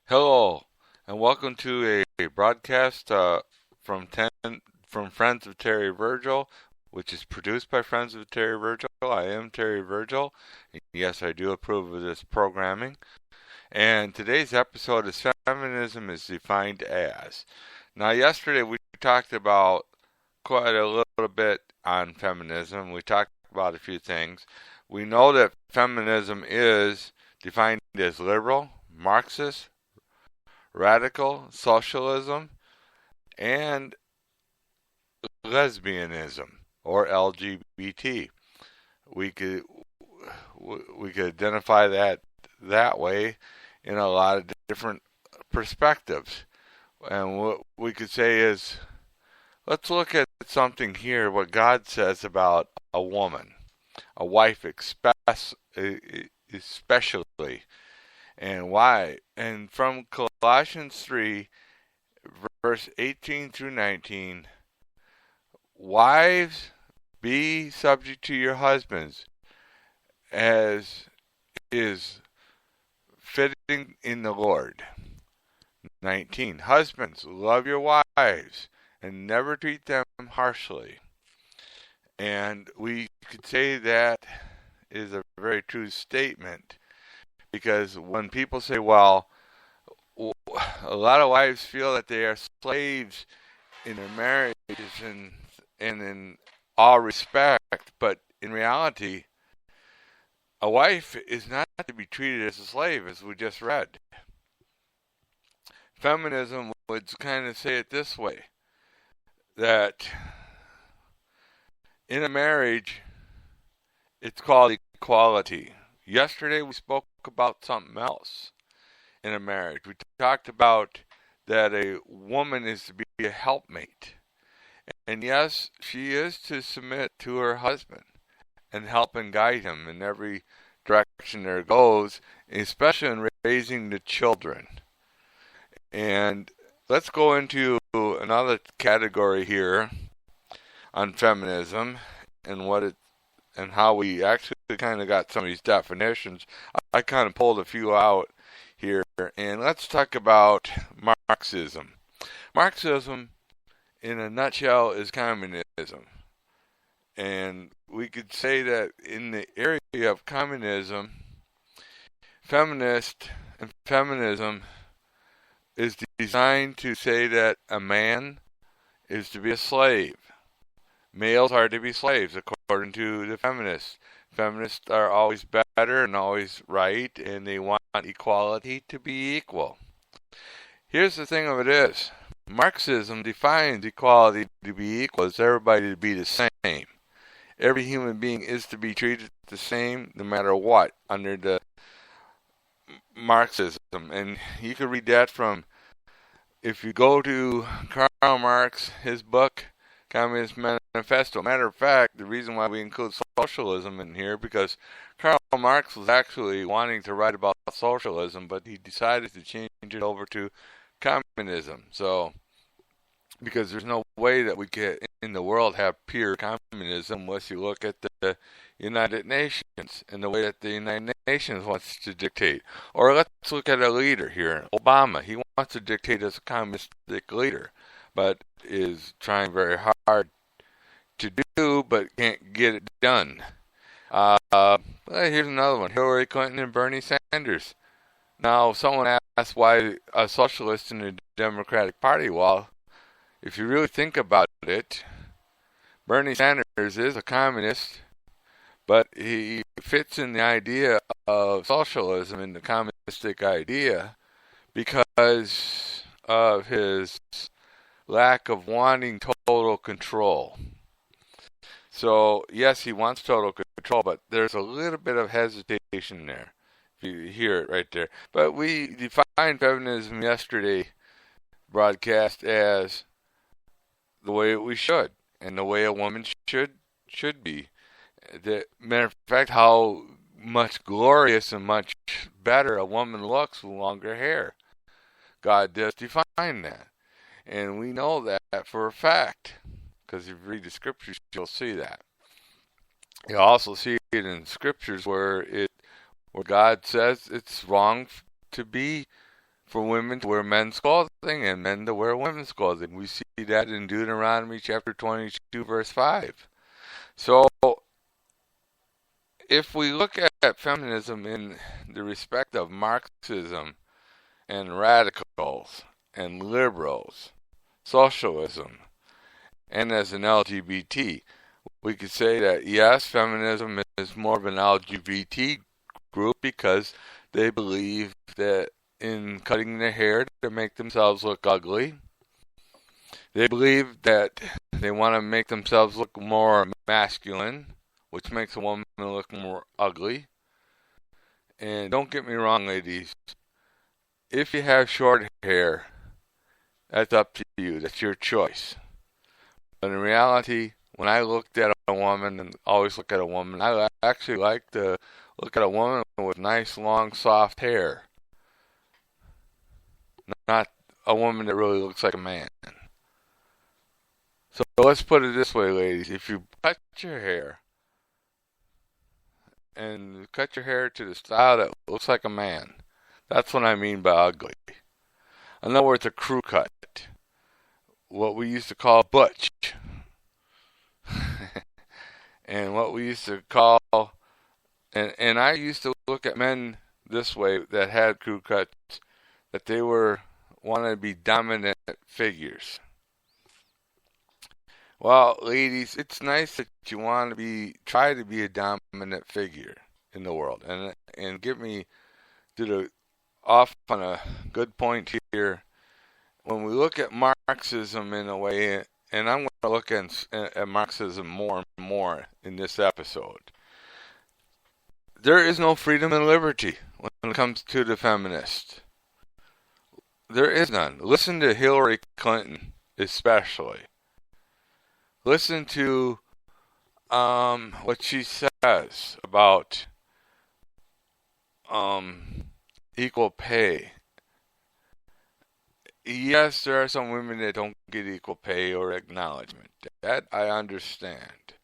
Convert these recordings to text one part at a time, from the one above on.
Hello, and welcome to a broadcast from Friends of Terry Virgil, which is produced by Friends of Terry Virgil. I am Terry Virgil. And yes, I do approve of this programming. And today's episode is Feminism is Defined As. Now, yesterday we talked about quite a little bit on feminism. We talked about a few things. We know that feminism is defined as liberal, Marxist, radical, socialism, and lesbianism or LGBT. We could we could identify that way in a lot of different perspectives. And what we could say is, let's look at something here. What God says about a woman, a wife, especially, and why. And from Colossians 3, verse 18 through 19, wives, be subject to your husbands, as is fitting in the Lord. 19. Husbands, love your wives and never treat them harshly. And we could say that is a very true statement, because when people say, well, a lot of wives feel that they are slaves in their marriages and in all respect, but in reality, a wife is not to be treated as a slave, as we just read. Feminism would kind of say it this way, that in a marriage, it's called equality. Yesterday we spoke about something else in a marriage. We talked about that a woman is to be a helpmate. And yes, she is to submit to her husband and help and guide him in every direction there goes, especially in raising the children. And let's go into another category here on feminism and what it and how we actually kind of got some of these definitions. I kind of pulled a few out here, and let's talk about Marxism. Marxism, in a nutshell, is communism. And we could say that in the area of communism, feminism is designed to say that a man is to be a slave. Males are to be slaves, according to the feminists. Feminists are always better and always right, and they want equality to be equal. Here's the thing of it is, Marxism defines equality to be equal as everybody to be the same. Every human being is to be treated the same no matter what under the Marxism. And you can read that from, if you go to Karl Marx, his book, Communist Manifesto. Matter of fact, the reason why we include socialism in here, because Karl Marx was actually wanting to write about socialism, but he decided to change it over to communism. So, because there's no way that we could in the world have pure communism unless you look at the United Nations and the way that the United Nations wants to dictate. Or let's look at a leader here, Obama. He wants to dictate as a communistic leader, but is trying very hard to do, but can't get it done. Here's another one, Hillary Clinton and Bernie Sanders. Now, someone asked why a socialist in the Democratic Party. Well, if you really think about it, Bernie Sanders is a communist, but he fits in the idea of socialism and the communistic idea because of his lack of wanting total control. So, yes, he wants total control, but there's a little bit of hesitation there. If you hear it right there. But we defined feminism yesterday broadcast as the way we should, and the way a woman should be. Matter of fact, how much glorious and much better a woman looks with longer hair. God does define that. And we know that for a fact, because if you read the scriptures, you'll see that. You'll also see it in scriptures where God says it's wrong to be for women to wear men's clothing and men to wear women's clothing. We see that in Deuteronomy chapter 22, verse 5. So, if we look at feminism in the respect of Marxism and radicals and liberals, socialism, and as an LGBT, we could say that yes, feminism is more of an LGBT group because they believe that in cutting their hair to make themselves look ugly, they believe that they want to make themselves look more masculine, which makes a woman look more ugly. And don't get me wrong, ladies, if you have short hair, that's up to you. That's your choice. But in reality, when I looked at a woman and always look at a woman, I actually like to look at a woman with nice, long, soft hair. Not a woman that really looks like a man. So let's put it this way, ladies. If you cut your hair and cut your hair to the style that looks like a man, that's what I mean by ugly. In other words, a crew cut. What we used to call butch. And what we used to call, and I used to look at men this way that had crew cuts, that they wanted to be dominant figures. Well, ladies, it's nice that you want to try to be a dominant figure in the world, and get me off on a good point here. When we look at Marxism in a way, and I'm going to look at Marxism more and more in this episode, there is no freedom and liberty when it comes to the feminist. There is none. Listen to Hillary Clinton, especially. Listen to what she says about equal pay. Yes, there are some women that don't get equal pay or acknowledgement. That I understand.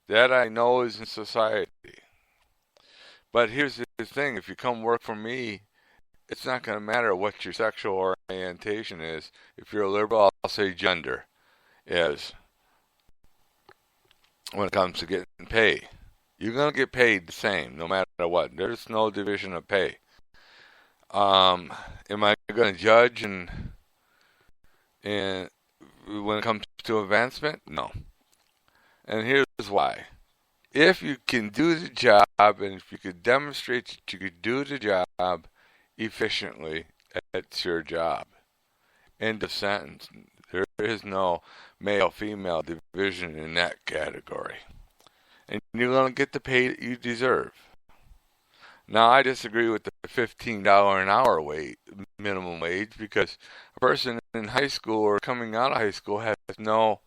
That I know is in society. But here's the thing. If you come work for me, it's not going to matter what your sexual orientation is. If you're a liberal, I'll say gender is when it comes to getting paid. You're going to get paid the same no matter what. There's no division of pay. Am I going to judge and when it comes to advancement? No. And here's why. If you can do the job and if you could demonstrate that you could do the job efficiently, it's your job. End of sentence. There is no male-female division in that category. And you're going to get the pay that you deserve. Now, I disagree with the $15 an hour minimum wage, because a person in high school or coming out of high school has no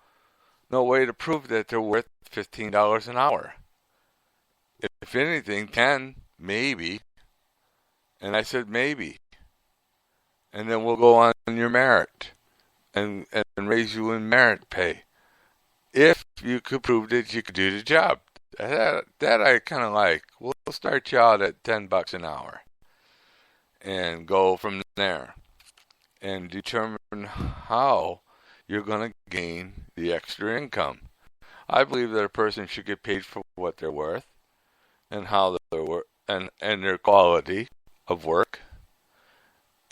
way to prove that they're worth $15 an hour. If anything, 10, maybe. And I said maybe. And then we'll go on your merit and raise you in merit pay. If you could prove that you could do the job. That I kind of like. We'll start you out at $10 an hour and go from there and determine how you're going to gain the extra income. I believe that a person should get paid for what they're worth and how they're worth and their quality of work.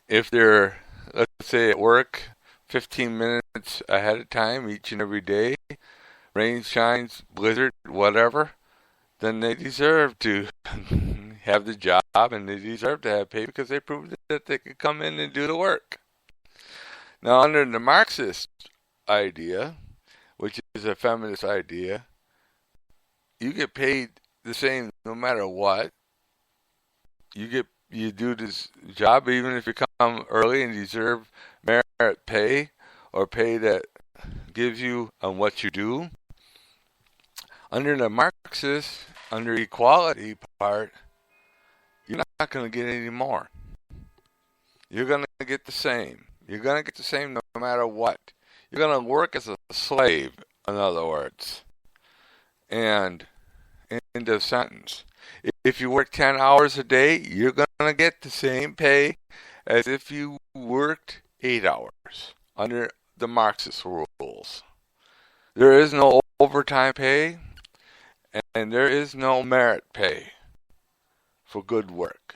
If they're, let's say, at work 15 minutes ahead of time each and every day, rain, shines, blizzard, whatever, then they deserve to have the job and they deserve to have pay because they proved that they could come in and do the work. Now, under the Marxist idea, which is a feminist idea, you get paid the same no matter what. You do this job even if you come early and deserve merit pay or pay that gives you on what you do. Under the Marxist, under equality part, you're not going to get any more. You're going to get the same. You're going to get the same no matter what. You're going to work as a slave, in other words. And end of sentence. If you work 10 hours a day, you're going to get the same pay as if you worked 8 hours under the Marxist rules. There is no overtime pay, and there is no merit pay for good work.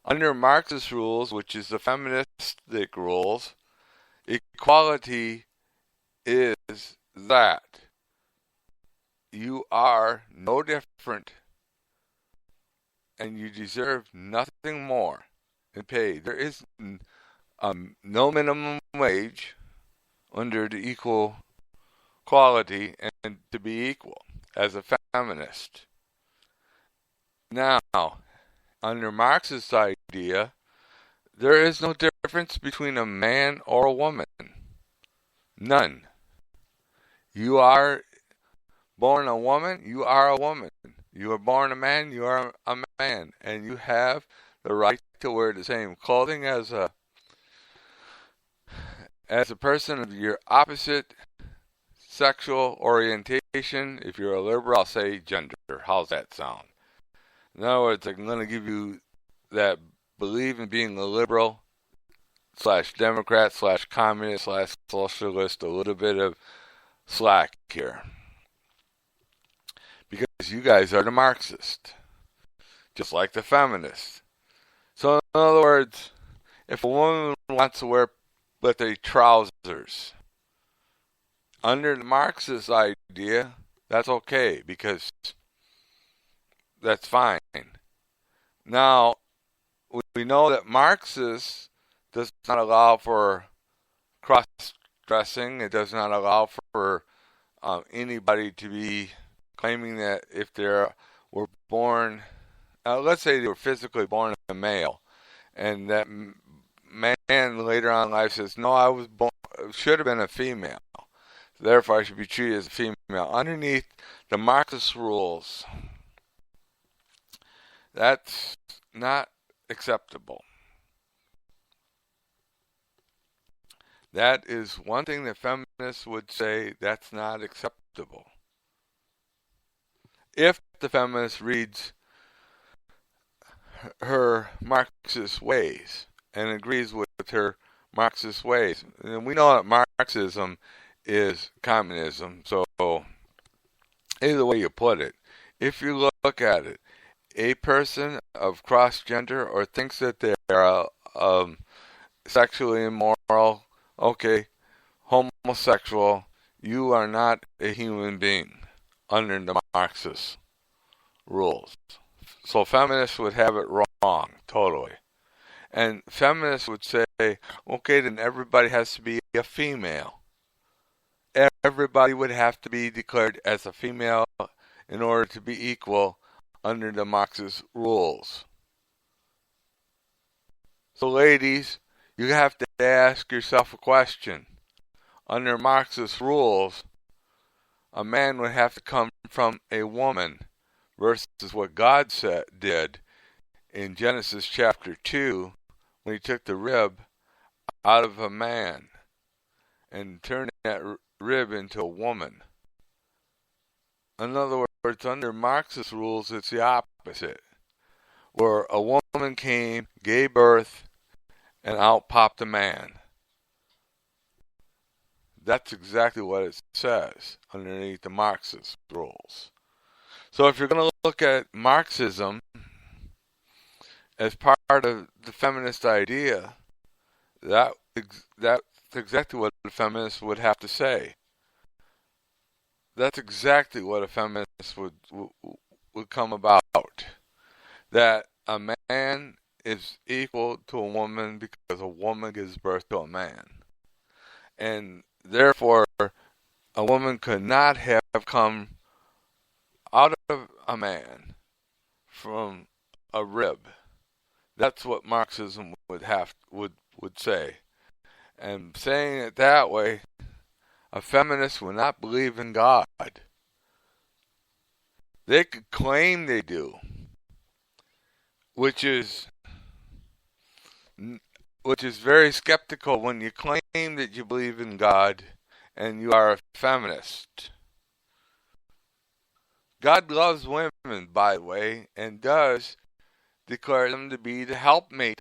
Under Marxist rules, which is the feministic rules, equality is that you are no different and you deserve nothing more in pay. There is no minimum wage under the equal quality and to be equal as a feminist. Now, under Marx's idea, there is no difference between a man or a woman. None. You are born a woman, you are a woman. You are born a man, you are a man. And you have the right to wear the same clothing as a person of your opposite sexual orientation. If you're a liberal, I'll say gender. How's that sound? In other words, I'm going to give you that believe in being a liberal / Democrat / communist / socialist a little bit of slack here. Because you guys are the Marxist, just like the feminists. So in other words, if a woman wants to wear, let's say, trousers, under the Marxist idea, that's okay, because that's fine. Now, we know that Marxist does not allow for cross-dressing. It does not allow for anybody to be claiming that if they were born, let's say they were physically born a male, and that man later on in life says, no, I was born, should have been a female, therefore I should be treated as a female. Underneath the Marxist rules, that's not acceptable. That is one thing that feminists would say, that's not acceptable. If the feminist reads her Marxist ways and agrees with her Marxist ways, and we know that Marxism is communism, so either way you put it, if you look at it, a person of cross-gender or thinks that they are sexually immoral, okay, homosexual, you are not a human being under the Marxist rules. So feminists would have it wrong, totally. And feminists would say, okay, then everybody has to be a female. Everybody would have to be declared as a female in order to be equal under the Marxist rules. So ladies, you have to ask yourself a question. Under Marxist rules, a man would have to come from a woman versus what God did in Genesis chapter 2 when he took the rib out of a man and turned that rib into a woman. In other words, under Marxist rules, it's the opposite, where a woman came, gave birth, and out popped a man. That's exactly what it says underneath the Marxist rules. So if you're going to look at Marxism as part of the feminist idea, that's exactly what a feminist would have to say. That's exactly what a feminist would come about. That a man is equal to a woman because a woman gives birth to a man. And therefore, a woman could not have come out of a man from a rib. That's what Marxism would say. And saying it that way, a feminist would not believe in God. They could claim they do, which is very skeptical when you claim that you believe in God and you are a feminist. God loves women, by the way, and does declare them to be the helpmate